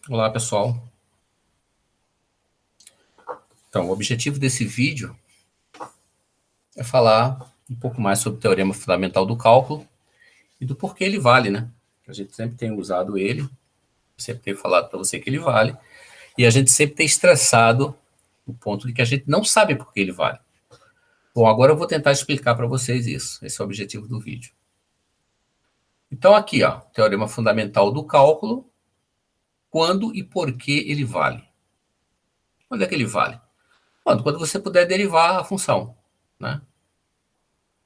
Olá, pessoal. Então, o objetivo desse vídeo é falar um pouco mais sobre o teorema fundamental do cálculo e do porquê ele vale, né? A gente sempre tem usado ele, sempre tem falado para você que ele vale, e a gente sempre tem estressado o ponto de que a gente não sabe por que ele vale. Bom, agora eu vou tentar explicar para vocês isso. Esse é o objetivo do vídeo. Então, aqui, ó, teorema fundamental do cálculo, quando e por que ele vale. Quando é que ele vale? Quando você puder derivar a função, né?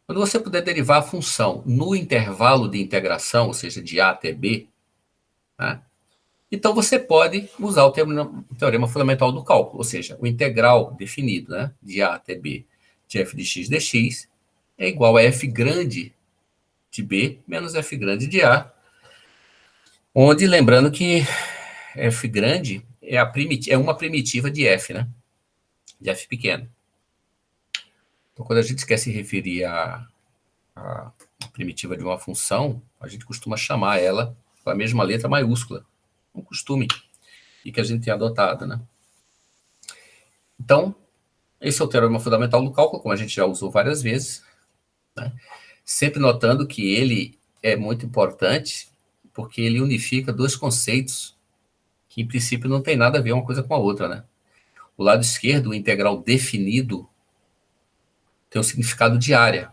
Quando você puder derivar a função no intervalo de integração, ou seja, de A até B, né, então você pode usar o teorema fundamental do cálculo, ou seja, o integral definido, né, de A até B de f de x dx é igual a f grande de B menos f grande de A, onde, lembrando que f grande é uma primitiva de f, né, de f pequeno. Então, quando a gente quer se referir a primitiva de uma função, a gente costuma chamar ela com a mesma letra maiúscula. Um costume e que a gente tem adotado, né? Então, esse é o teorema fundamental do cálculo, como a gente já usou várias vezes, né? Sempre notando que ele é muito importante porque ele unifica dois conceitos que, em princípio, não tem nada a ver uma coisa com a outra, né? O lado esquerdo, o integral definido, tem o significado de área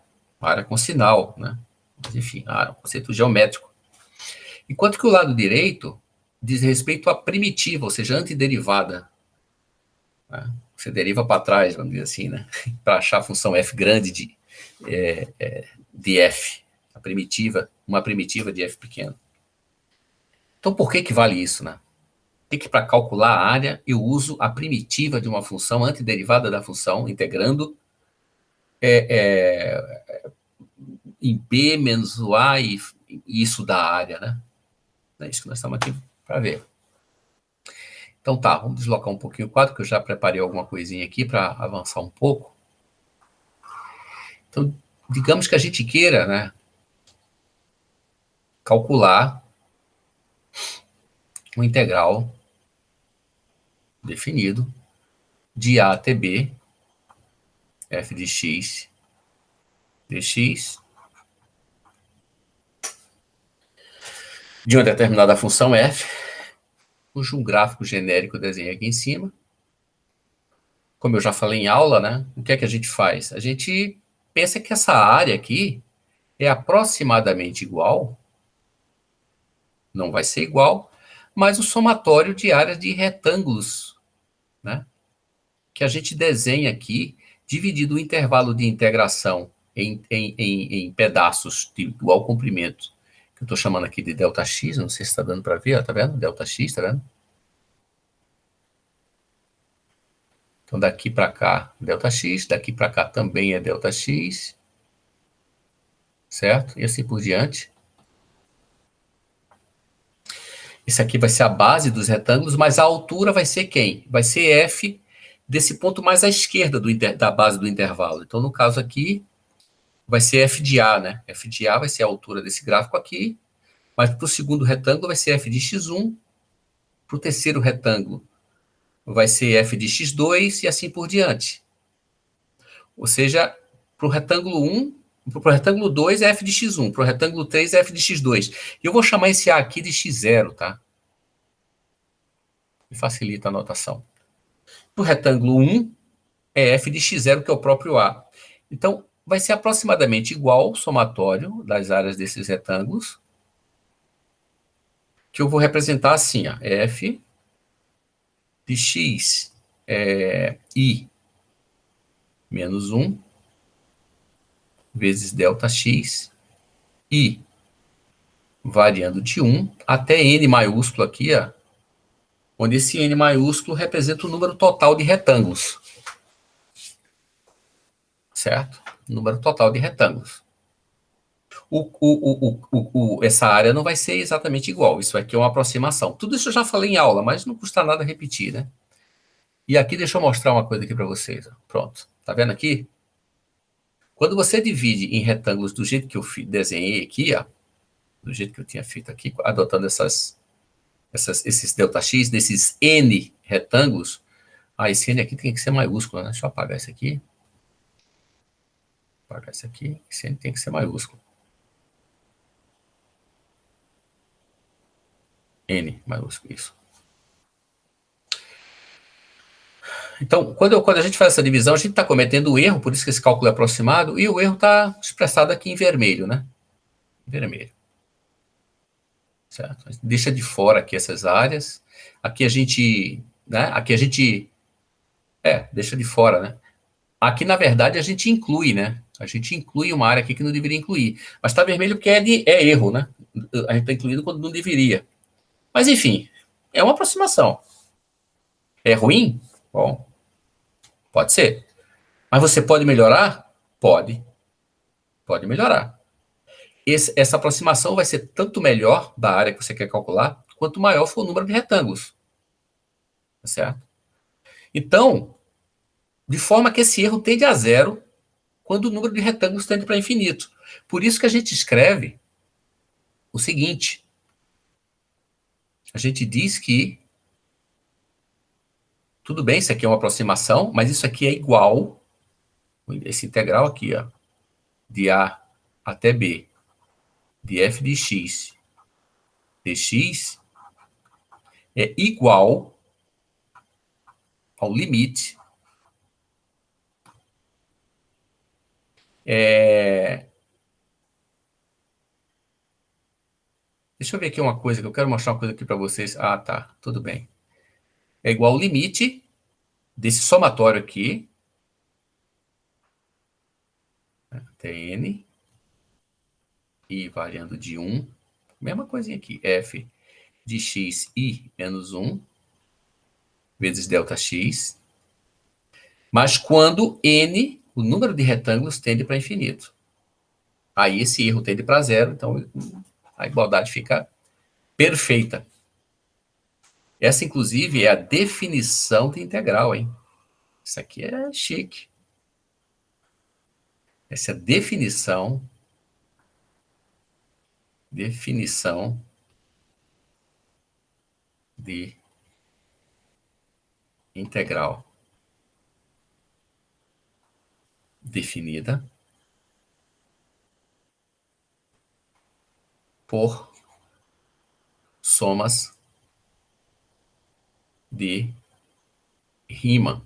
com sinal, né? Mas, enfim, área, um conceito geométrico. Enquanto que o lado direito diz respeito à primitiva, ou seja, antiderivada. Né? Você deriva para trás, vamos dizer assim, né? Para achar a função f grande de f, a primitiva, uma primitiva de f pequeno. Então, por que vale isso, né? Tem que, para calcular a área, eu uso a primitiva de uma função antiderivada da função, integrando em b menos o a e isso da área, né? É isso que nós estamos aqui para ver. Então tá, vamos deslocar um pouquinho o quadro, que eu já preparei alguma coisinha aqui para avançar um pouco. Então, digamos que a gente queira, né, calcular um integral definido de A até B, f de x dx, de uma determinada função f, cujo um gráfico genérico desenha aqui em cima. Como eu já falei em aula, né, o que é que a gente faz? A gente pensa que essa área aqui é aproximadamente igual, não vai ser igual, mas o somatório de áreas de retângulos, né, que a gente desenha aqui, dividido o intervalo de integração em pedaços de igual comprimento, que eu estou chamando aqui de ΔX, não sei se está dando para ver, está vendo? ΔX, está vendo? Então, daqui para cá, ΔX, daqui para cá também é ΔX, certo? E assim por diante. Esse aqui vai ser a base dos retângulos, mas a altura vai ser quem? Vai ser F desse ponto mais à esquerda da base do intervalo. Então, no caso aqui, vai ser f de A, né? F de A vai ser a altura desse gráfico aqui, mas para o segundo retângulo vai ser f de x1, para o terceiro retângulo vai ser f de x2 e assim por diante. Ou seja, para o retângulo 1, para o retângulo 2 é f de x1, para o retângulo 3 é f de x2. E eu vou chamar esse A aqui de x0, tá? Que facilita a notação. Para o retângulo 1 é f de x0, que é o próprio A. Então, vai ser aproximadamente igual o somatório das áreas desses retângulos, que eu vou representar assim, ó, f de x i menos 1 vezes ΔX i variando de 1 até n maiúsculo aqui, ó, onde esse n maiúsculo representa o número total de retângulos. Certo? O número total de retângulos. Essa área não vai ser exatamente igual, isso aqui é uma aproximação. Tudo isso eu já falei em aula, mas não custa nada repetir, né? E aqui deixa eu mostrar uma coisa aqui para vocês. Ó. Pronto, tá vendo aqui? Quando você divide em retângulos do jeito que eu desenhei aqui, ó, do jeito que eu tinha feito aqui, adotando essas esses ΔX, desses N retângulos. Esse N aqui tem que ser maiúsculo, né? Deixa eu apagar isso aqui. Apagar isso aqui. Esse N tem que ser maiúsculo. N maiúsculo, isso. Então, quando a gente faz essa divisão, a gente está cometendo um erro, por isso que esse cálculo é aproximado, e o erro está expressado aqui em vermelho, né? Vermelho. Certo? Deixa de fora aqui essas áreas. Aqui a gente, né? Aqui a gente, deixa de fora, né? Aqui, na verdade, a gente inclui, né? A gente inclui uma área aqui que não deveria incluir. Mas está vermelho porque é erro, né? A gente está incluindo quando não deveria. Mas, enfim, é uma aproximação. É ruim? Bom, pode ser. Mas você pode melhorar? Pode. Pode melhorar. Essa aproximação vai ser tanto melhor da área que você quer calcular, quanto maior for o número de retângulos. Tá certo? Então, de forma que esse erro tende a zero quando o número de retângulos tende para infinito. Por isso que a gente escreve o seguinte. A gente diz que tudo bem, isso aqui é uma aproximação, mas isso aqui é igual, esse integral aqui, ó, de A até B, de f de x dx, é igual ao limite Deixa eu ver aqui uma coisa, que eu quero mostrar uma coisa aqui para vocês. Ah, tá, tudo bem. É igual ao limite desse somatório aqui, até n, i variando de 1, mesma coisinha aqui, f de x i menos 1, vezes ΔX, mas quando n, o número de retângulos, tende para infinito. Aí esse erro tende para zero, então a igualdade fica perfeita. Essa, inclusive, é a definição de integral, hein? Isso aqui é chique. Essa é a definição de integral definida por somas de Riemann.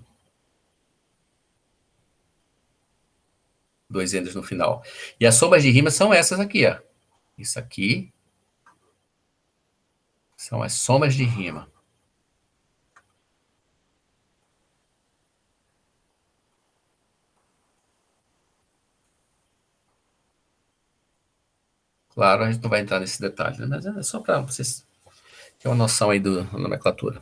Dois N's no final. E as somas de Riemann são essas aqui, ó. Isso aqui são as somas de Riemann. Claro, a gente não vai entrar nesse detalhe, né? Mas é só para vocês terem uma noção aí da nomenclatura.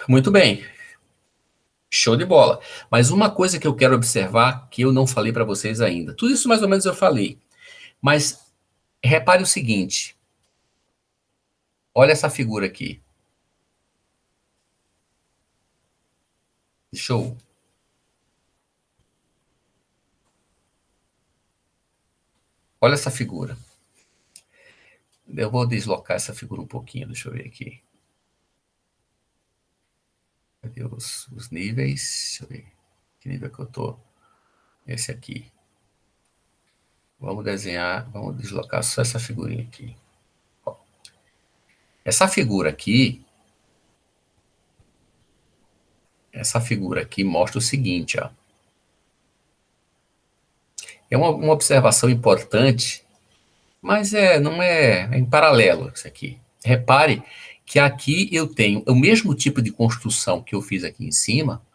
Muito bem. Show de bola. Mas uma coisa que eu quero observar, que eu não falei para vocês ainda. Tudo isso mais ou menos eu falei. Mas repare o seguinte. Olha essa figura aqui. Show. Olha essa figura. Eu vou deslocar essa figura um pouquinho, deixa eu ver aqui. Cadê os níveis? Deixa eu ver. Que nível que eu tô? Esse aqui. Vamos desenhar, vamos deslocar só essa figurinha aqui. Ó. Essa figura aqui mostra o seguinte, ó. É uma observação importante, mas não é em paralelo isso aqui. Repare que aqui eu tenho o mesmo tipo de construção que eu fiz aqui em cima,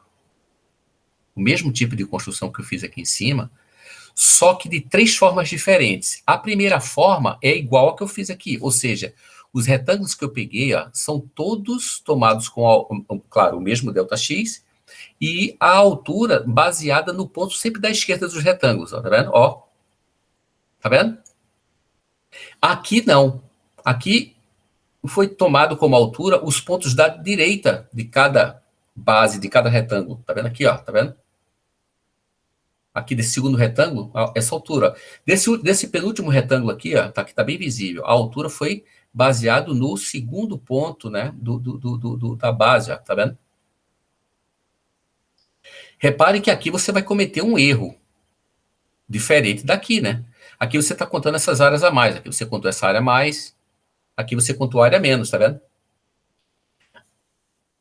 só que de três formas diferentes. A primeira forma é igual a que eu fiz aqui, ou seja, os retângulos que eu peguei, ó, são todos tomados com, claro, o mesmo ΔX, e a altura baseada no ponto sempre da esquerda dos retângulos, ó, tá vendo? Ó, tá vendo? Aqui não. Aqui foi tomado como altura os pontos da direita de cada base, de cada retângulo. Tá vendo aqui, ó? Tá vendo? aqui desse segundo retângulo, essa altura. Desse penúltimo retângulo aqui, ó, tá, que está bem visível, a altura foi baseado no segundo ponto, né, da base, ó, tá vendo? Repare que aqui você vai cometer um erro diferente daqui, né? Aqui você está contando essas áreas a mais, aqui você contou essa área a mais, aqui você contou a área a menos, tá vendo?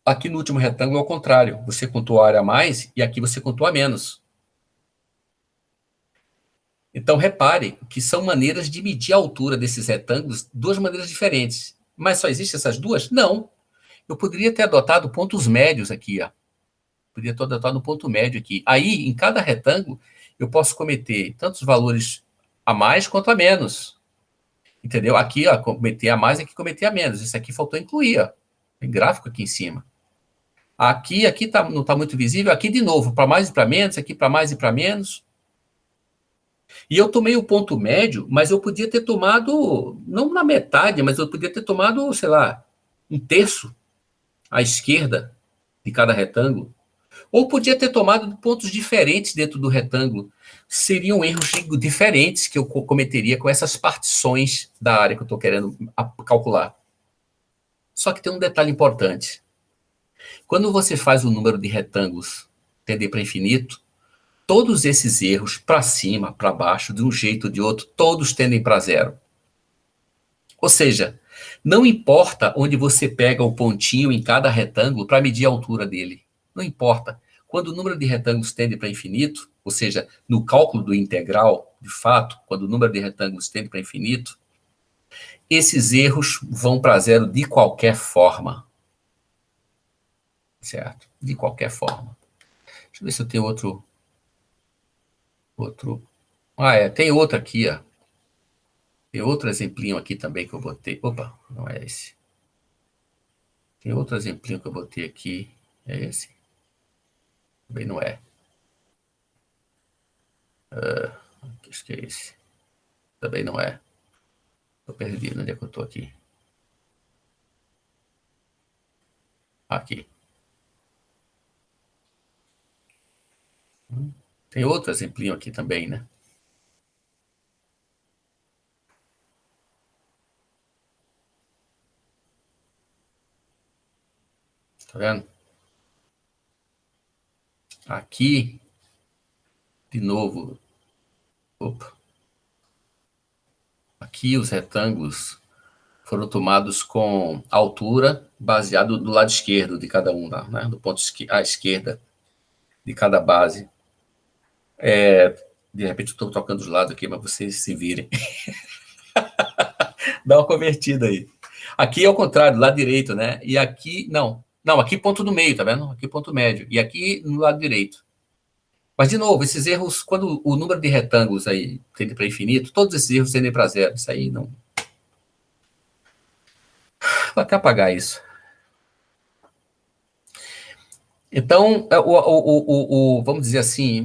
Aqui no último retângulo é o contrário, você contou a área a mais e aqui você contou a menos. Então, repare que são maneiras de medir a altura desses retângulos, duas maneiras diferentes. Mas só existem essas duas? Não. Eu poderia ter adotado pontos médios aqui, ó. Poderia ter adotado um ponto médio aqui. Aí, em cada retângulo, eu posso cometer tantos valores a mais quanto a menos. Entendeu? Aqui, ó, cometer a mais, aqui cometer a menos. Isso aqui faltou incluir, ó. Tem gráfico aqui em cima. Aqui tá, não está muito visível. Aqui, de novo, para mais e para menos, aqui para mais e para menos. E eu tomei o ponto médio, mas eu podia ter tomado, não na metade, mas eu podia ter tomado, sei lá, um terço à esquerda de cada retângulo. Ou podia ter tomado pontos diferentes dentro do retângulo. Seriam erros diferentes que eu cometeria com essas partições da área que eu estou querendo calcular. Só que tem um detalhe importante. Quando você faz o número de retângulos tender para infinito, todos esses erros, para cima, para baixo, de um jeito ou de outro, todos tendem para zero. Ou seja, não importa onde você pega o pontinho em cada retângulo para medir a altura dele. Não importa. Quando o número de retângulos tende para infinito, ou seja, no cálculo do integral, de fato, quando o número de retângulos tende para infinito, esses erros vão para zero de qualquer forma. Certo? De qualquer forma. Deixa eu ver se eu tenho outro. Tem outro aqui, ó. Tem outro exemplinho aqui também que eu botei. Opa, não é esse. Tem outro exemplinho que eu botei aqui. É esse? Também não é. Acho que é esse. Também não é. Tô perdido. Onde é que eu tô aqui? Aqui. Tem outro exemplinho aqui também, né? Tá vendo? Aqui, de novo. Opa. Aqui os retângulos foram tomados com altura baseado do lado esquerdo de cada um, né? Do ponto à esquerda de cada base. De repente eu estou tocando os lados aqui, mas vocês se virem. Dá uma convertida aí. Aqui é o contrário, do lado direito, né? E aqui, não. Não, aqui ponto do meio, tá vendo? Aqui ponto médio. E aqui no lado direito. Mas, de novo, esses erros, quando o número de retângulos aí tende para infinito, todos esses erros tendem para zero. Isso aí não. Vou até apagar isso. Então, vamos dizer assim,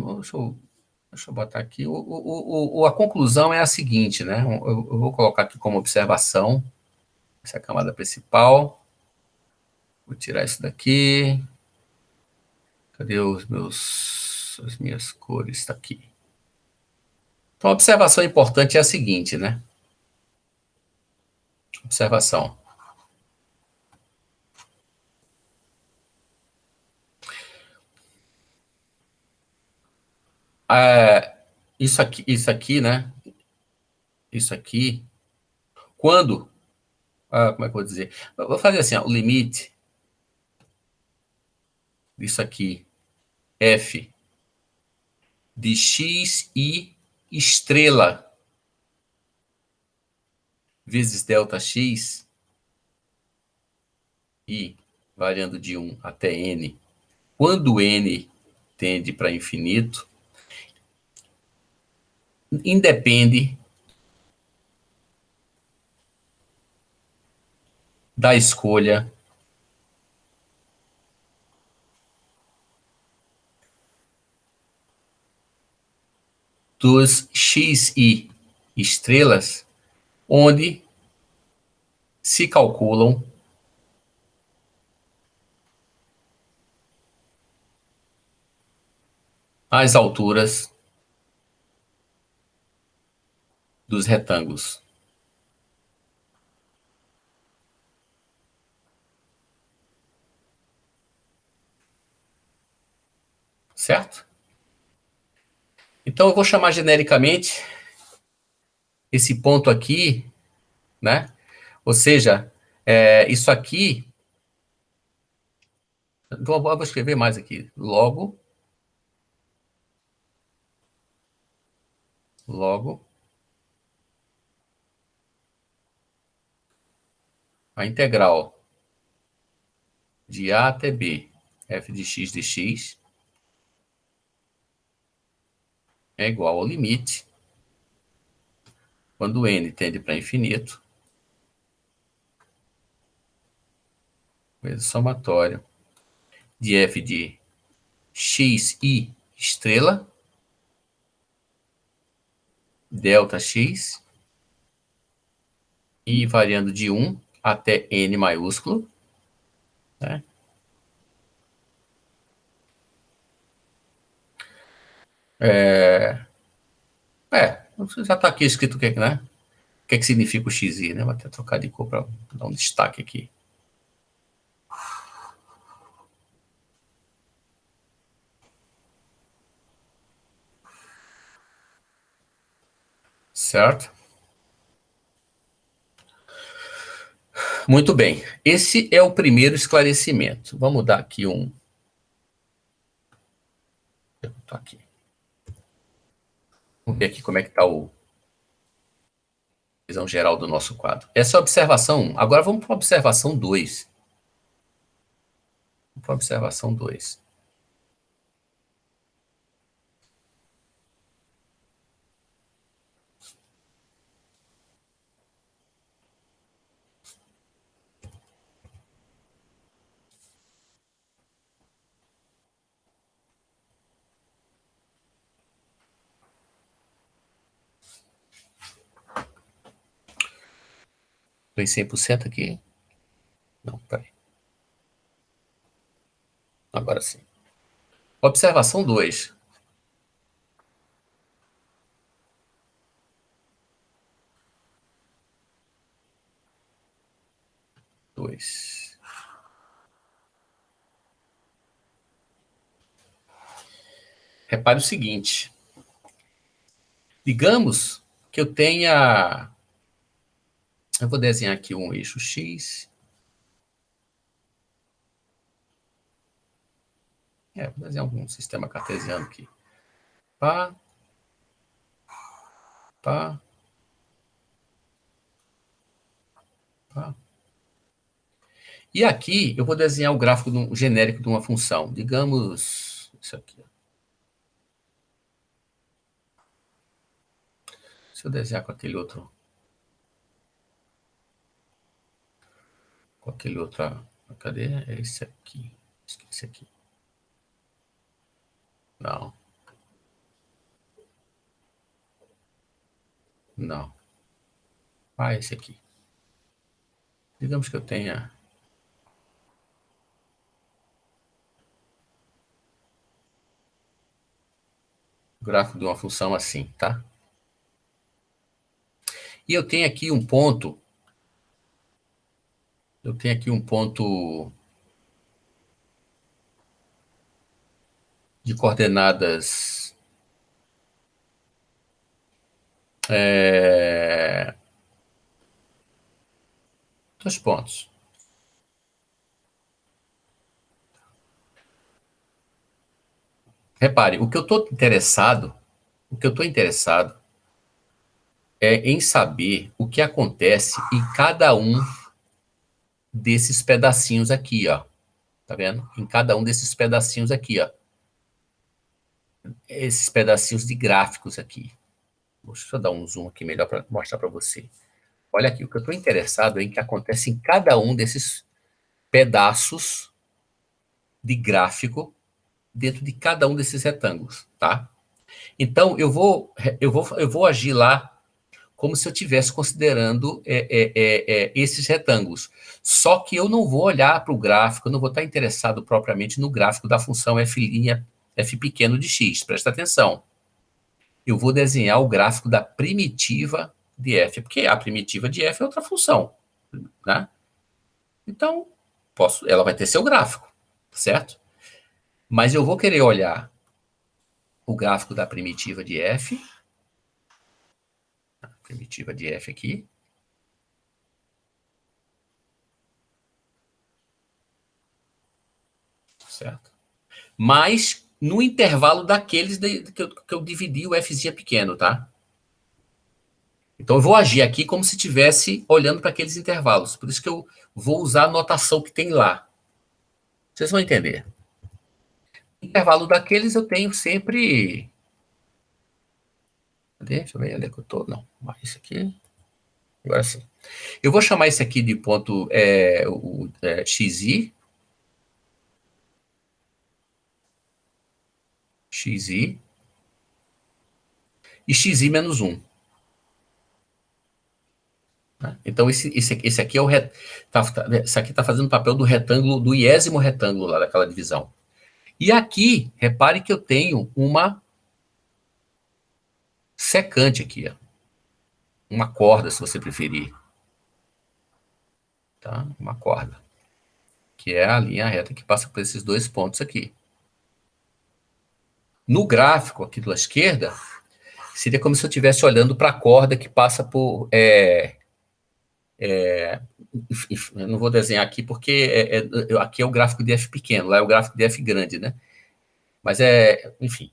deixa eu botar aqui, a conclusão é a seguinte, né? Eu vou colocar aqui como observação, essa é a camada principal. Vou tirar isso daqui. Cadê as minhas cores? Está aqui. Então, a observação importante é a seguinte, né? Observação. Isso aqui, né? Isso aqui, quando, como é que eu vou dizer? Eu vou fazer assim, ó, o limite disso aqui, f de x i estrela vezes delta x, i variando de 1 até n, quando n tende para infinito, independe da escolha dos xi estrelas, onde se calculam as alturas dos retângulos. Certo? Então, eu vou chamar genericamente esse ponto aqui, né? Ou seja, isso aqui... Então, eu vou escrever mais aqui. Logo, a integral de A até B, f de x é igual ao limite, quando n tende para infinito, vezes somatório de f de xi estrela, delta x, e variando de 1 até n maiúsculo, né? Já está aqui escrito o que, né? O que significa o xi, né? Vou até trocar de cor para dar um destaque aqui. Certo? Muito bem. Esse é o primeiro esclarecimento. Vamos dar aqui um... Eu tô aqui. Vamos ver aqui como é que está a visão geral do nosso quadro. Essa é a observação 1. Agora vamos para a observação 2. Vamos para a observação 2. Estou em 100% aqui? Não, peraí. Agora sim. Observação 2. Repare o seguinte. Digamos que eu tenha... Eu vou desenhar aqui um eixo X. Vou desenhar um sistema cartesiano aqui. Pá. Pá. Pá. E aqui eu vou desenhar o gráfico genérico de uma função. Digamos isso aqui. Se eu desenhar com aquele outro... Cadê? É esse aqui. Esqueci aqui. Não. Não. Esse aqui. Digamos que eu tenha... o gráfico de uma função assim, tá? E eu tenho aqui um ponto... de coordenadas... 2 pontos. Repare, o que eu estou interessado é em saber o que acontece em cada um desses pedacinhos aqui, ó. Tá vendo? Em cada um desses pedacinhos aqui, ó. Esses pedacinhos de gráficos aqui. Deixa eu dar um zoom aqui melhor para mostrar para você. Olha aqui, o que eu estou interessado é em que acontece em cada um desses pedaços de gráfico dentro de cada um desses retângulos, tá? Então, eu vou agir lá como se eu estivesse considerando esses retângulos. Só que eu não vou olhar para o gráfico, eu não vou estar interessado propriamente no gráfico da função f pequeno de x. Presta atenção. Eu vou desenhar o gráfico da primitiva de f, porque a primitiva de f é outra função, né? Então, ela vai ter seu gráfico, certo? Mas eu vou querer olhar o gráfico da primitiva de f, a primitiva de f aqui, certo? Mas no intervalo daqueles que eu dividi o fzinha pequeno, tá? Então eu vou agir aqui como se estivesse olhando para aqueles intervalos. Por isso que eu vou usar a notação que tem lá. Vocês vão entender. No intervalo daqueles eu tenho sempre. Cadê? Deixa eu ver onde é que eu estou. Não, isso aqui. Agora sim. Eu vou chamar esse aqui de ponto xi, xi e xi menos 1. Tá? Então, esse aqui é o esse aqui está fazendo o papel do retângulo, do iésimo retângulo lá daquela divisão. E aqui, repare que eu tenho uma secante aqui, ó. Uma corda, se você preferir. Tá? Uma corda. Que é a linha reta que passa por esses dois pontos aqui. No gráfico aqui da esquerda, seria como se eu estivesse olhando para a corda que passa por. Eu não vou desenhar aqui porque aqui é o gráfico de f pequeno, lá é o gráfico de f grande, né? Mas enfim,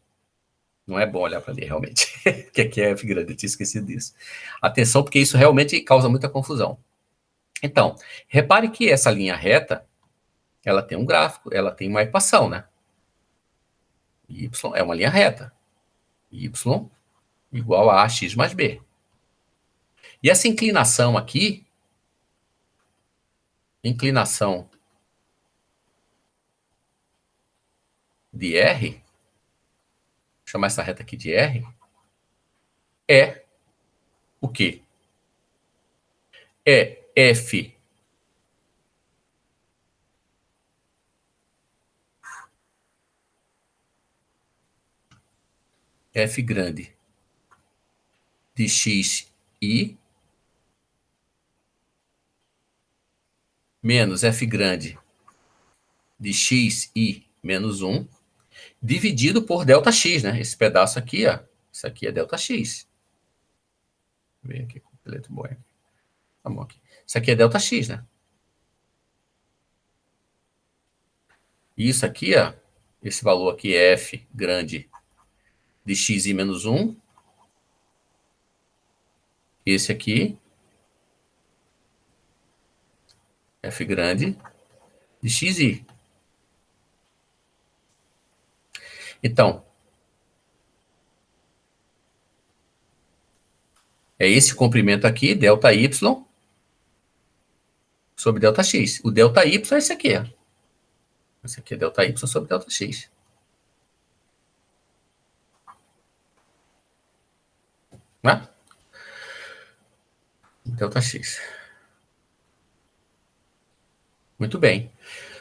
não é bom olhar para ali realmente, que aqui é f grande, eu tinha esquecido disso. Atenção, porque isso realmente causa muita confusão. Então, repare que essa linha reta, ela tem um gráfico, ela tem uma equação, né? Y é uma linha reta. Y igual a ax mais b. E essa inclinação aqui, inclinação de R, vou chamar essa reta aqui de R, é o quê? É f f grande de xi menos f grande de xi menos 1, dividido por ΔX, né? Esse pedaço aqui, ó, isso aqui é ΔX. Vem aqui com o letra boa. Tá bom aqui. Isso aqui é ΔX, né? E isso aqui, ó, esse valor aqui é f grande de xi menos 1. Esse aqui, f grande de xi. Então, é esse comprimento aqui, ΔY, sobre ΔX. O ΔY é esse aqui, ó. Esse aqui é ΔY sobre ΔX. Né? ΔX. Muito bem.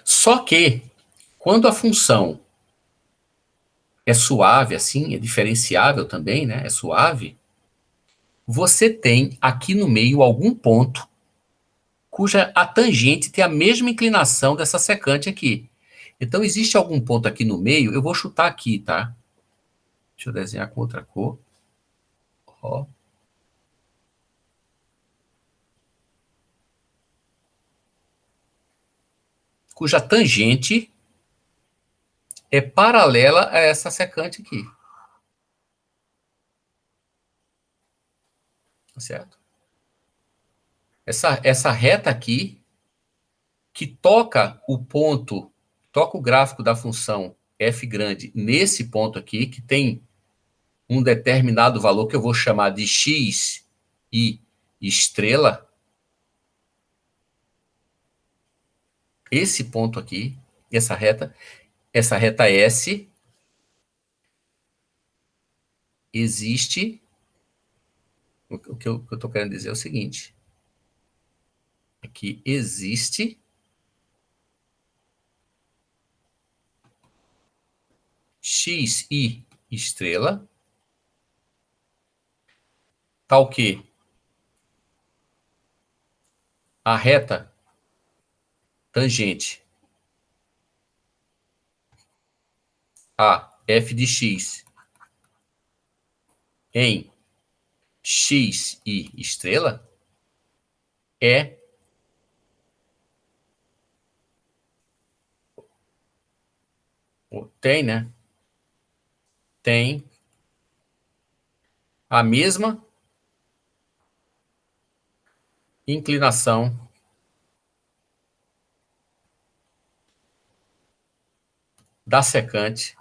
Só que, quando a função é suave, assim, é diferenciável também, né? É suave, você tem aqui no meio algum ponto cuja a tangente tem a mesma inclinação dessa secante aqui. Então, existe algum ponto aqui no meio, eu vou chutar aqui, tá? Deixa eu desenhar com outra cor. Ó. Cuja tangente é paralela a essa secante aqui. Tá certo? Essa reta aqui, que toca o gráfico da função f grande nesse ponto aqui, que tem um determinado valor que eu vou chamar de x e estrela, esse ponto aqui, essa reta S, existe. O que eu estou querendo dizer é o seguinte: é que existe xi estrela, tal que a reta tangente a f de x em x e estrela é tem, né? Tem a mesma inclinação da secante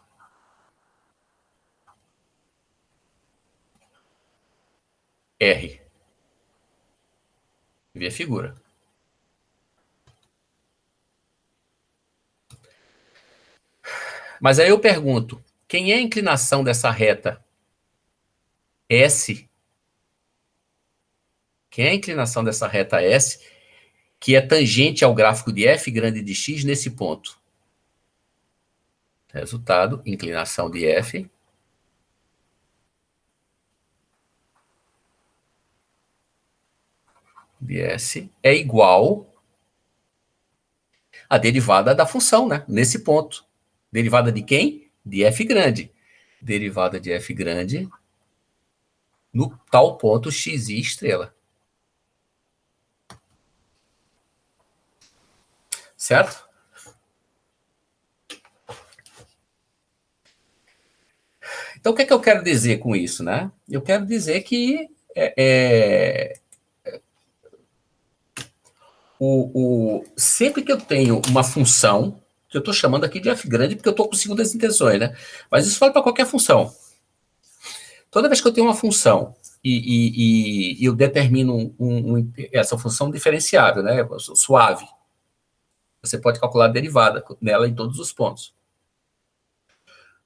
R. Vê a figura. Mas aí eu pergunto, quem é a inclinação dessa reta S? Quem é a inclinação dessa reta S que é tangente ao gráfico de f grande de x nesse ponto? Resultado, inclinação de f de S é igual à derivada da função, né? Nesse ponto. Derivada de quem? De f grande. Derivada de f grande no tal ponto xi estrela. Certo? Então, o que é que eu quero dizer com isso, né? Eu quero dizer que sempre que eu tenho uma função, que eu estou chamando aqui de f grande, porque eu estou com segundas intenções, né? Mas isso vale para qualquer função. Toda vez que eu tenho uma função e eu determino essa função diferenciável, né? Suave, você pode calcular a derivada nela em todos os pontos.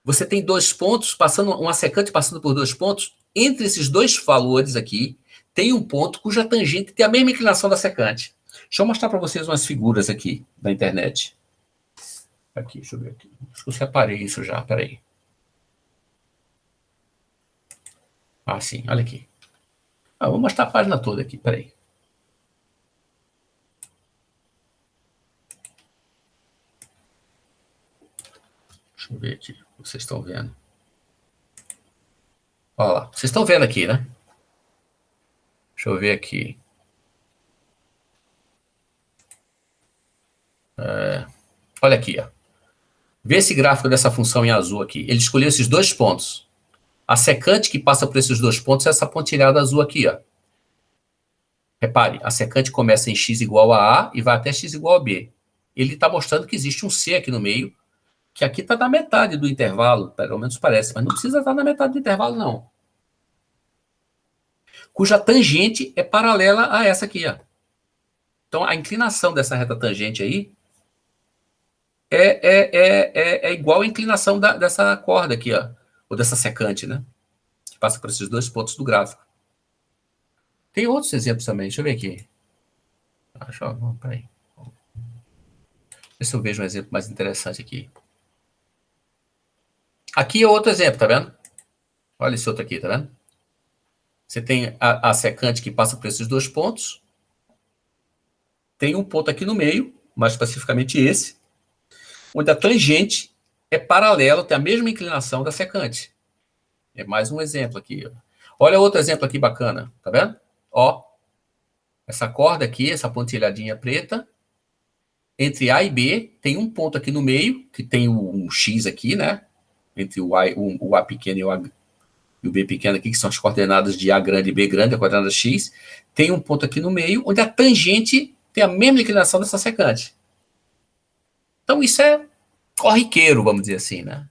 Você tem dois pontos, passando uma secante passando por dois pontos. Entre esses dois valores aqui, tem um ponto cuja tangente tem a mesma inclinação da secante. Deixa eu mostrar para vocês umas figuras aqui da internet. Aqui, deixa eu ver aqui. Acho que eu separei isso já, peraí. Ah, sim, olha aqui. Vou mostrar a página toda aqui, peraí. Deixa eu ver aqui, vocês estão vendo. Olha lá, vocês estão vendo aqui, né? Deixa eu ver aqui. Olha aqui, ó. Vê esse gráfico dessa função em azul aqui. Ele escolheu esses dois pontos. A secante que passa por esses dois pontos é essa pontilhada azul aqui, ó. Repare, a secante começa em x igual a A e vai até x igual a B. Ele está mostrando que existe um C aqui no meio, que aqui está na metade do intervalo, pelo menos parece, mas não precisa estar na metade do intervalo, não. Cuja tangente é paralela a essa aqui, ó. Então, a inclinação dessa reta tangente aí é igual à inclinação dessa corda aqui, ó, ou dessa secante, né? Que passa por esses dois pontos do gráfico. Tem outros exemplos também, deixa eu ver aqui. Peraí. Ver se eu vejo um exemplo mais interessante aqui. Aqui é outro exemplo, tá vendo? Olha esse outro aqui, tá vendo? Você tem a secante que passa por esses dois pontos. Tem um ponto aqui no meio, mais especificamente esse, onde a tangente é paralela, tem a mesma inclinação da secante. É mais um exemplo aqui. Ó. Olha outro exemplo aqui bacana, tá vendo? Ó, essa corda aqui, essa pontilhadinha preta, entre A e B, tem um ponto aqui no meio, que tem um X aqui, né? Entre o A pequeno e o B pequeno aqui, que são as coordenadas de A grande e B grande, a coordenada X. Tem um ponto aqui no meio, onde a tangente tem a mesma inclinação dessa secante. Então, isso é corriqueiro, vamos dizer assim, né?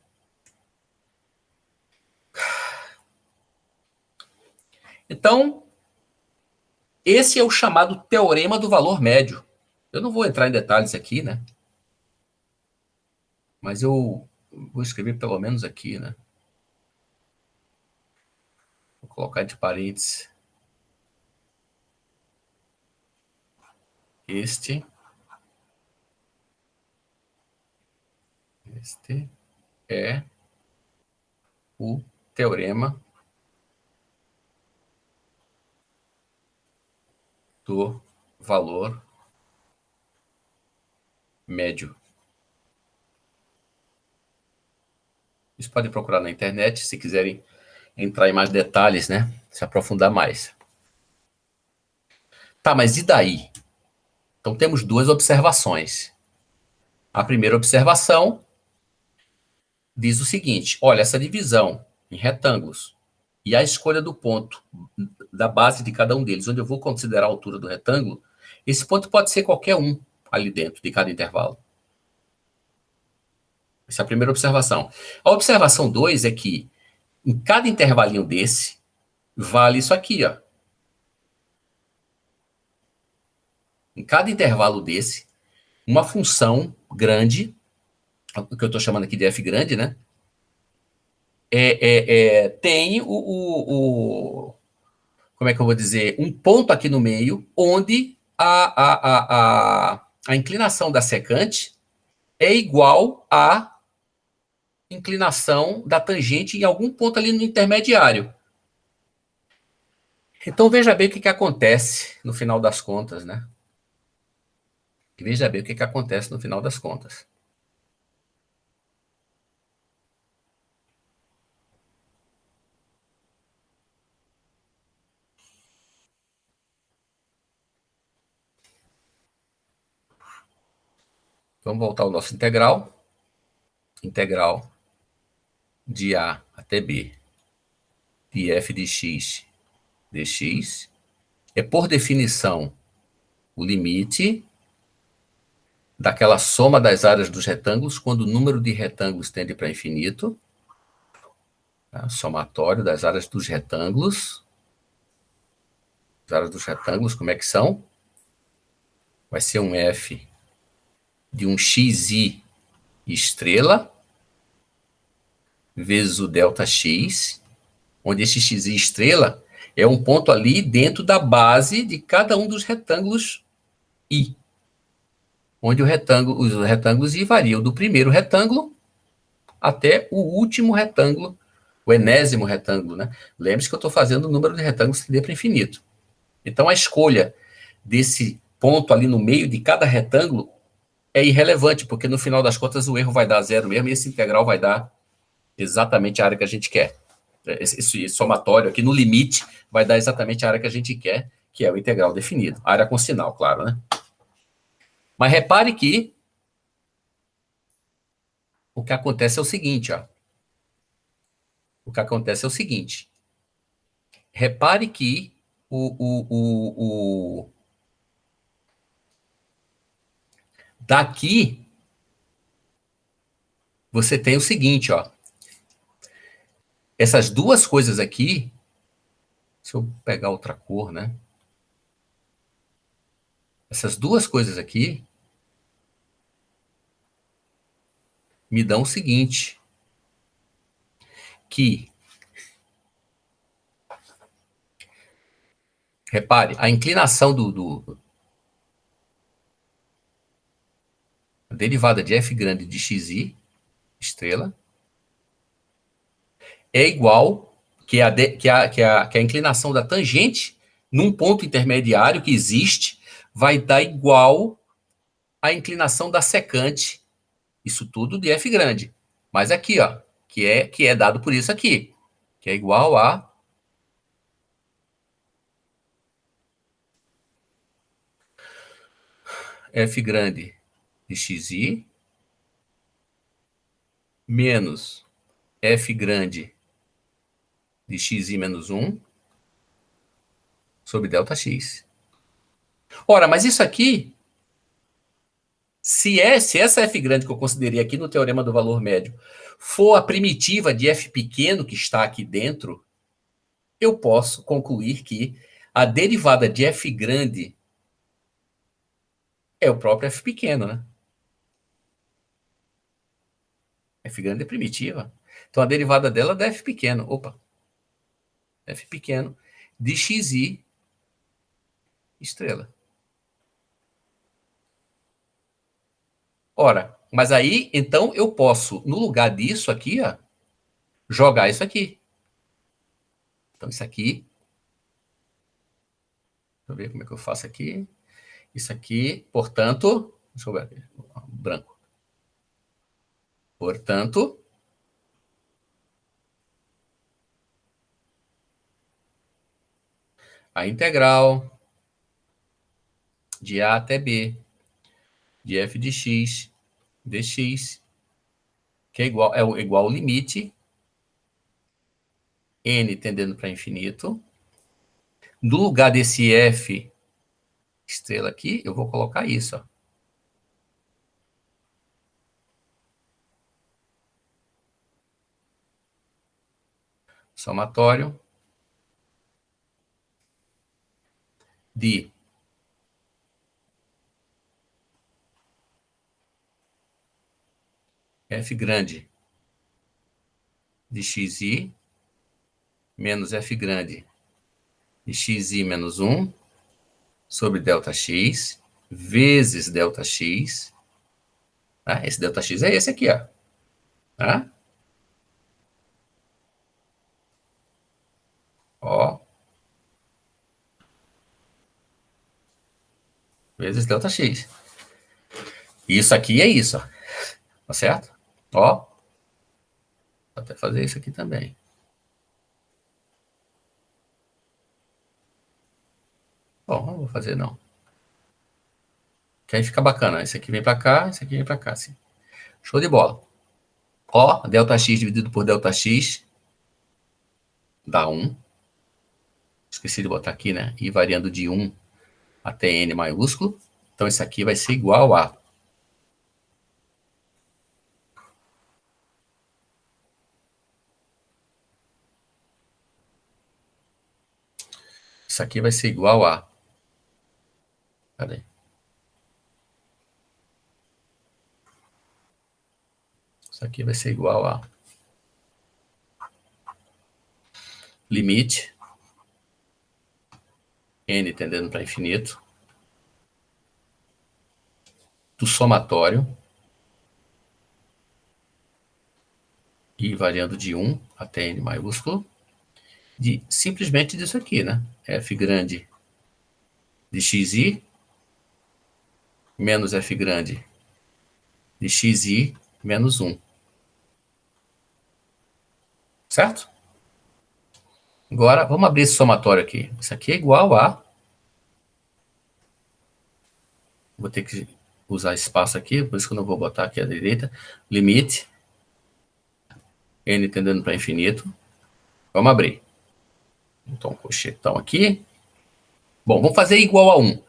Então, esse é o chamado teorema do valor médio. Eu não vou entrar em detalhes aqui, né? Mas eu vou escrever pelo menos aqui, né? Vou colocar entre parênteses. Este é o teorema do valor médio. Vocês podem procurar na internet, se quiserem entrar em mais detalhes, né? Se aprofundar mais. Tá, mas e daí? Então temos duas observações. A primeira observação diz o seguinte: olha, essa divisão em retângulos e a escolha do ponto da base de cada um deles, onde eu vou considerar a altura do retângulo, esse ponto pode ser qualquer um ali dentro de cada intervalo. Essa é a primeira observação. A observação 2 é que em cada intervalinho desse, vale isso aqui, ó. Em cada intervalo desse, uma função grande, o que eu estou chamando aqui de f grande, né? Tem como é que eu vou dizer? Um ponto aqui no meio, onde a inclinação da secante é igual à inclinação da tangente em algum ponto ali no intermediário. Então veja bem o que acontece no final das contas, né? Veja bem o que acontece no final das contas. Vamos voltar ao nosso integral. Integral de A até B de f de x dx é, por definição, o limite daquela soma das áreas dos retângulos quando o número de retângulos tende para infinito. Tá? Somatório das áreas dos retângulos. As áreas dos retângulos, como é que são? Vai ser um f de um xi estrela vezes o delta x, onde esse xi estrela é um ponto ali dentro da base de cada um dos retângulos I, onde os retângulos I variam do primeiro retângulo até o último retângulo, o enésimo retângulo, né? Lembre-se que eu estou fazendo o número de retângulos tender para infinito. Então, a escolha desse ponto ali no meio de cada retângulo é irrelevante, porque no final das contas o erro vai dar zero mesmo e esse integral vai dar exatamente a área que a gente quer. Esse somatório aqui no limite vai dar exatamente a área que a gente quer, que é o integral definido. A área com sinal, claro, né? Mas repare que o que acontece é o seguinte, ó. O que acontece é o seguinte. Repare que daqui você tem o seguinte, ó. Essas duas coisas aqui, se eu pegar outra cor, né? Essas duas coisas aqui me dão o seguinte, que, repare, a inclinação a derivada de f grande de xi, estrela, é igual que a inclinação da tangente num ponto intermediário que existe vai dar igual à inclinação da secante, isso tudo de f grande. Mas aqui, ó, que é dado por isso aqui, que é igual a f grande de xi menos f grande de xi menos 1 sobre delta x. Ora, mas isso aqui, se essa f grande que eu considerei aqui no teorema do valor médio for a primitiva de f pequeno que está aqui dentro, eu posso concluir que a derivada de f grande é o próprio f pequeno, né? F grande é primitiva. Então, a derivada dela é da f pequeno. Opa. F pequeno de xi estrela. Ora, mas aí, então, eu posso, no lugar disso aqui, ó, jogar isso aqui. Então, isso aqui... Deixa eu ver como é que eu faço aqui. Isso aqui, portanto... Deixa eu ver aqui. branco. Portanto, a integral de A até B de f de x dx, que é igual ao limite n tendendo para infinito. No lugar desse f estrela aqui, eu vou colocar isso, ó. Somatório de f grande de xi menos f grande de xi menos 1 sobre ΔX vezes ΔX. Tá? Esse ΔX é esse aqui, ó. Tá? Ó. Vezes ΔX. Isso aqui é isso, ó. Tá certo? Ó. Vou até fazer isso aqui também. Bom, não vou fazer não. Que aí fica bacana. Esse aqui vem para cá, esse aqui vem para cá. Assim. Show de bola. Ó, ΔX dividido por ΔX dá 1. Esqueci de botar aqui, né? E variando de 1 até n maiúsculo. Então, isso aqui vai ser igual a... Isso aqui vai ser igual a... Cadê? Isso aqui vai ser igual a... Limite. N tendendo para infinito. Do somatório. E variando de 1 até n maiúsculo. De simplesmente disso aqui, né? F grande de xi menos f grande de xi menos 1. Certo? Agora, vamos abrir esse somatório aqui. Isso aqui é igual a... Vou ter que usar espaço aqui, por isso que eu não vou botar aqui à direita. Limite. N tendendo para infinito. Vamos abrir. Então, colchetão aqui. Bom, vamos fazer igual a 1.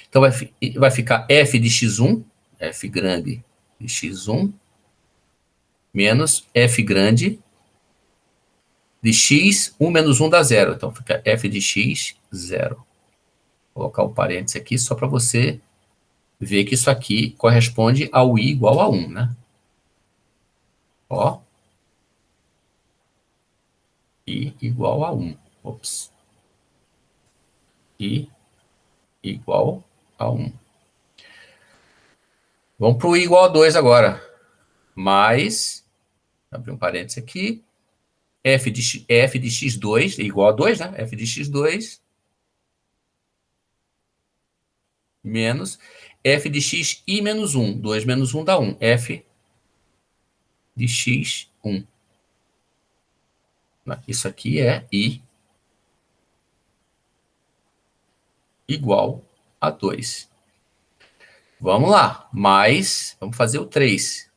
Então, vai ficar f de x1, f grande de x1, menos f grande de x, 1 menos 1 dá 0. Então, fica f de x, 0. Vou colocar um parênteses aqui só para você ver que isso aqui corresponde ao i igual a 1, né? Ó. I igual a 1. Ops. I igual a 1. Vamos para o i igual a 2 agora. Mais, abrir um parênteses aqui, f de x2 é igual a 2, né? F de x2 menos f de x i menos 1. 2 menos 1 dá 1. F de x1. Isso aqui é i igual a 2. Vamos lá. Mais, vamos fazer o 3.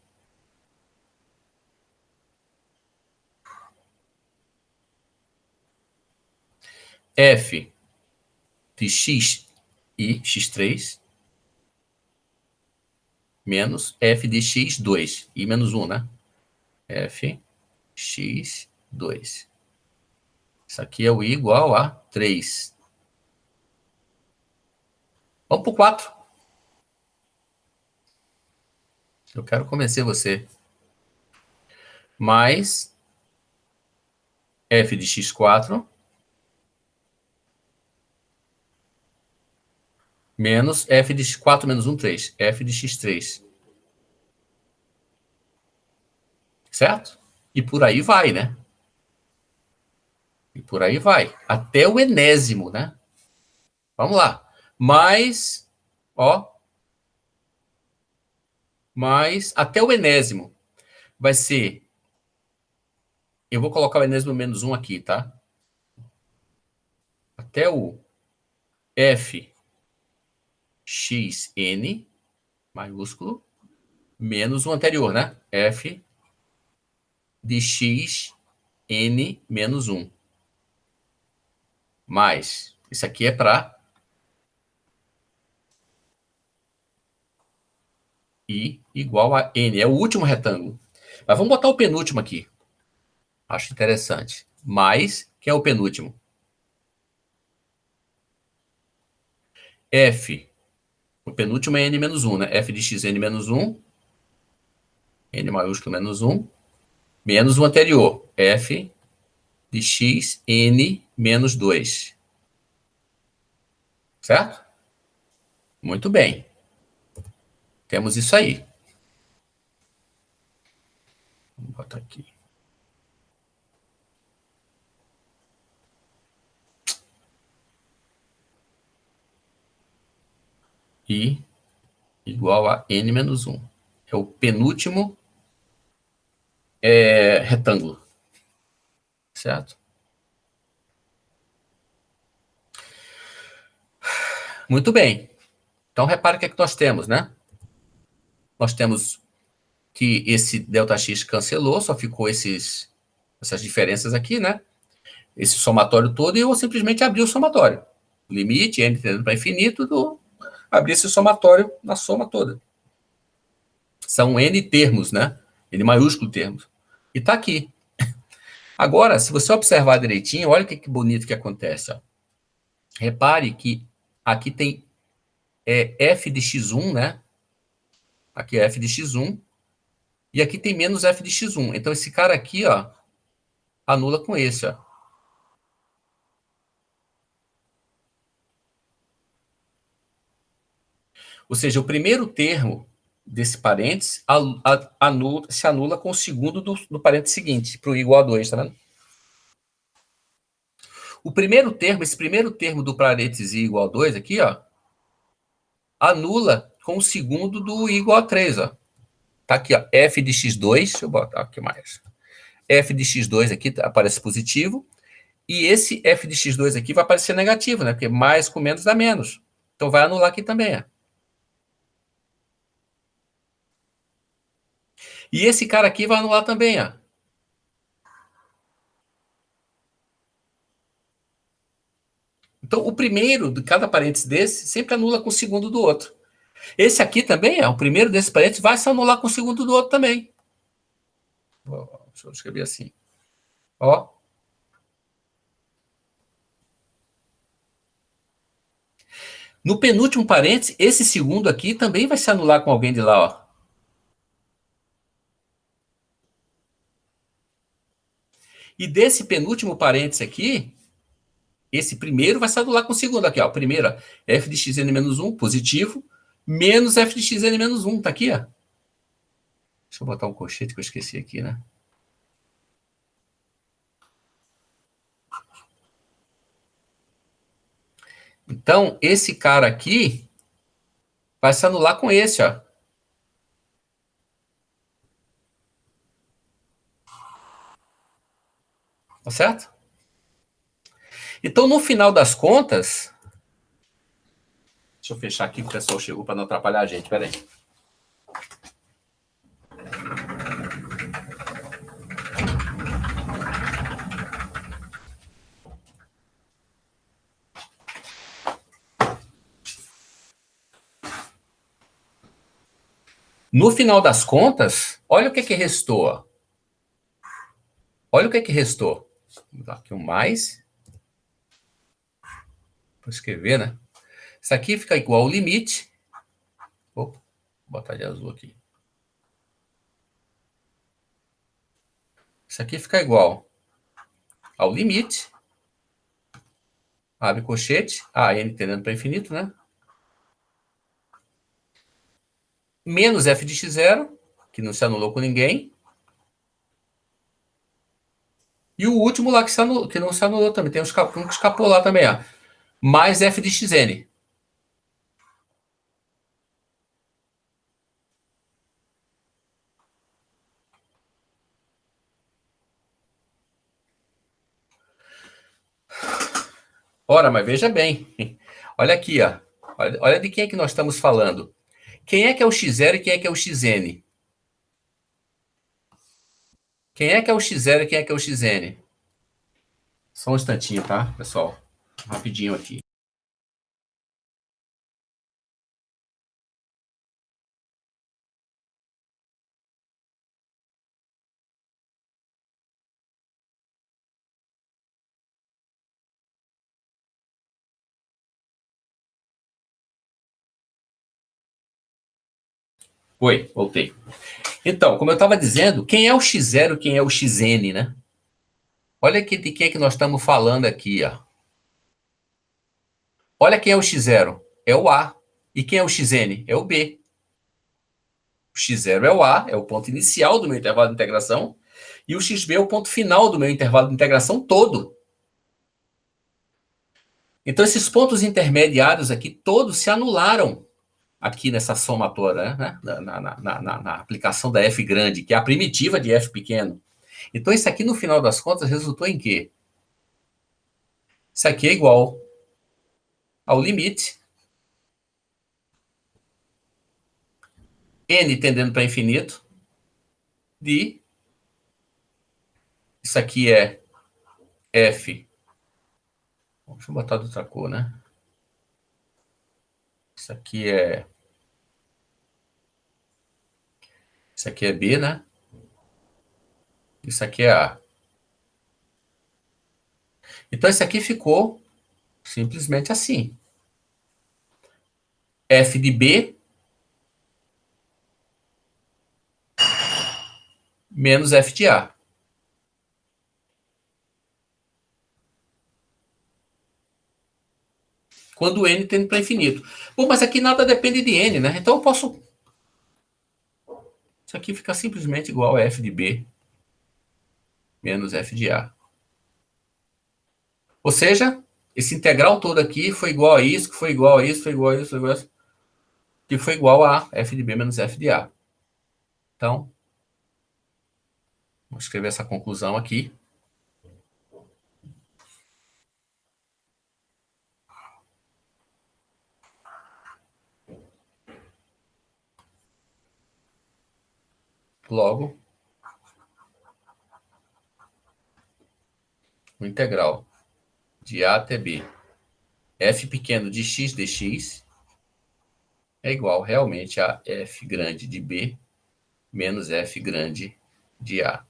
F de x e x3 menos f de x2, i menos 1, né? F x2. Isso aqui é o i igual a 3. Vamos para o 4. Eu quero convencer você. Mais f de x4 menos f de x4 menos 1, 3. F de x3. Certo? E por aí vai, né? E por aí vai. Até o enésimo, né? Vamos lá. Mais, ó. mais até o enésimo. Vai ser... Eu vou colocar o enésimo menos 1 aqui, tá? Até o fxn, maiúsculo, menos o anterior, né? F de x n menos 1. Mais, isso aqui é para i igual a n. É o último retângulo. Mas vamos botar o penúltimo aqui. Acho interessante. Mais, que é o penúltimo. F. O penúltimo é n menos 1, né? F de xn menos 1. N maiúsculo menos 1. Menos o anterior. F de xn menos 2. Certo? Muito bem. Temos isso aí. Vamos botar aqui. I igual a n menos 1. É o penúltimo retângulo. Certo? Muito bem. Então, repare o que é que nós temos, né? Nós temos que esse ΔX cancelou, só ficou essas diferenças aqui, né? Esse somatório todo, e eu vou simplesmente abrir o somatório. Limite, n tendendo para infinito, abrir esse somatório na soma toda. São n termos, né? N maiúsculo termos. E está aqui. Agora, se você observar direitinho, olha o que bonito que acontece. Ó. Repare que aqui tem f de x1, né? Aqui é f de x1. E aqui tem menos f de x1. Então, esse cara aqui, ó, anula com esse, ó. Ou seja, o primeiro termo desse parênteses se anula com o segundo do parênteses seguinte, para o igual a 2, tá vendo? O primeiro termo, esse primeiro termo do parênteses i igual a 2 aqui, ó, anula com o segundo do i igual a 3, ó. Tá aqui, ó, f de x2, deixa eu botar aqui mais. F de x2 aqui aparece positivo, e esse f de x2 aqui vai aparecer negativo, né? Porque mais com menos dá menos. Então vai anular aqui também, ó. E esse cara aqui vai anular também, ó. Então, o primeiro de cada parênteses desse sempre anula com o segundo do outro. Esse aqui também, o primeiro desse parênteses vai se anular com o segundo do outro também. Deixa eu escrever assim. Ó. No penúltimo parênteses, esse segundo aqui também vai se anular com alguém de lá, ó. E desse penúltimo parênteses aqui, esse primeiro vai se anular com o segundo aqui, ó. O primeiro, ó, f de xn menos 1, positivo, menos f de xn menos 1, tá aqui, ó. Deixa eu botar um colchete que eu esqueci aqui, né? Então, esse cara aqui vai se anular com esse, ó. Tá certo? Então, no final das contas... Deixa eu fechar aqui que o pessoal chegou para não atrapalhar a gente. Pera aí. No final das contas, olha o que restou. Olha o que restou. Vou dar aqui um mais. Vou escrever, né? Isso aqui fica igual ao limite. Opa, vou botar de azul aqui. Isso aqui fica igual ao limite. Abre colchete. N tendendo para infinito, né? Menos f de x0, que não se anulou com ninguém. E o último lá que não se anulou também. Tem um que escapou lá também, ó. Mais f de xn. Ora, mas veja bem. Olha aqui, ó. Olha de quem é que nós estamos falando. Quem é que é o x0 e quem é que é o xn? Quem é que é o x0 e quem é que é o xn? Só um instantinho, tá, pessoal? Rapidinho aqui. Oi, voltei. Então, como eu estava dizendo, quem é o x0 e quem é o xn, né? Olha aqui de quem é que nós estamos falando aqui, ó. Olha quem é o x0. É o A. E quem é o xn? É o B. O x0 é o A, é o ponto inicial do meu intervalo de integração, e o xb é o ponto final do meu intervalo de integração todo. Então, esses pontos intermediários aqui todos se anularam aqui nessa somatória, né? Na aplicação da f grande, que é a primitiva de f pequeno. Então, isso aqui, no final das contas, resultou em quê? Isso aqui é igual ao limite n tendendo para infinito de, isso aqui é f, deixa eu botar de outra cor, né? Isso aqui é, isso aqui é b, né? Isso aqui é a. Então, isso aqui ficou simplesmente assim. F de b menos f de a. Quando n tende para infinito. Bom, mas aqui nada depende de n, né? Então eu posso. Isso aqui fica simplesmente igual a f de b menos f de a. Ou seja, esse integral todo aqui foi igual a isso, que foi igual a isso, foi igual a isso, foi igual a isso, que foi igual a f de b menos f de a. Então, vou escrever essa conclusão aqui. Logo, o integral de a até b, f pequeno de x dx, é igual realmente a f grande de b menos f grande de a.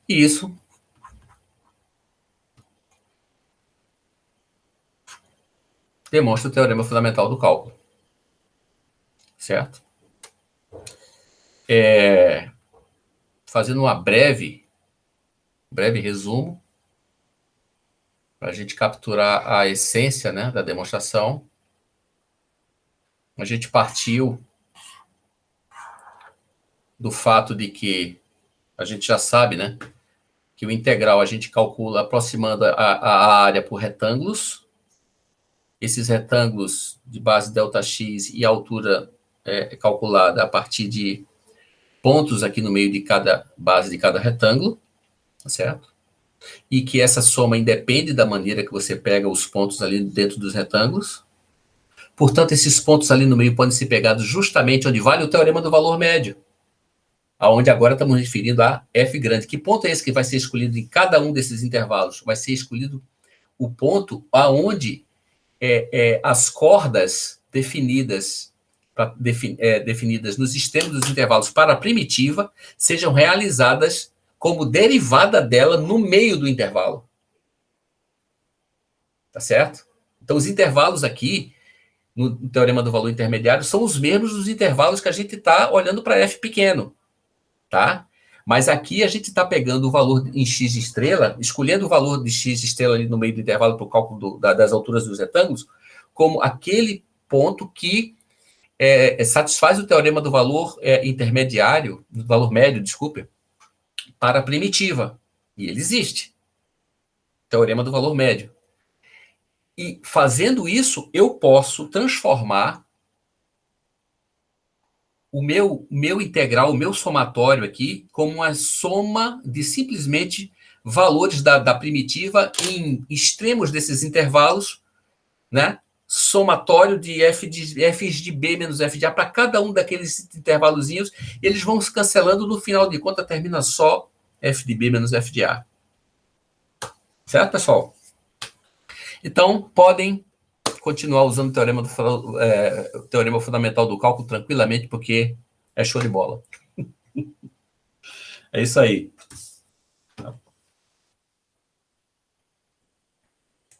E isso demonstra o teorema fundamental do cálculo. Certo? Fazendo uma breve resumo, para a gente capturar a essência, né, da demonstração, a gente partiu do fato de que a gente já sabe, né, que o integral a gente calcula aproximando a área por retângulos. Esses retângulos de base ΔX e a altura é calculada a partir de pontos aqui no meio de cada base de cada retângulo, tá certo? E que essa soma independe da maneira que você pega os pontos ali dentro dos retângulos. Portanto, esses pontos ali no meio podem ser pegados justamente onde vale o teorema do valor médio, aonde agora estamos referindo a f grande. Que ponto é esse que vai ser escolhido em cada um desses intervalos? Vai ser escolhido o ponto aonde as cordas definidas nos extremos dos intervalos para a primitiva sejam realizadas como derivada dela no meio do intervalo. Tá certo? Então, os intervalos aqui, no teorema do valor intermediário, são os mesmos dos intervalos que a gente está olhando para f pequeno. Tá? Mas aqui a gente está pegando o valor em x estrela, escolhendo o valor de x estrela ali no meio do intervalo para o cálculo das alturas dos retângulos, como aquele ponto que satisfaz o teorema do valor intermediário, do valor médio, desculpe, para a primitiva. E ele existe. Teorema do valor médio. E fazendo isso, eu posso transformar meu integral, o meu somatório aqui, como uma soma de simplesmente valores da primitiva em extremos desses intervalos, né? Somatório de f de b menos f de a para cada um daqueles intervalozinhos, e eles vão se cancelando, no final de contas termina só f de b menos f de a. Certo, pessoal? Então, podem continuar usando o teorema fundamental do cálculo tranquilamente, porque é show de bola. É isso aí.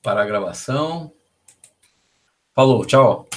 Parar a gravação. Falou, tchau.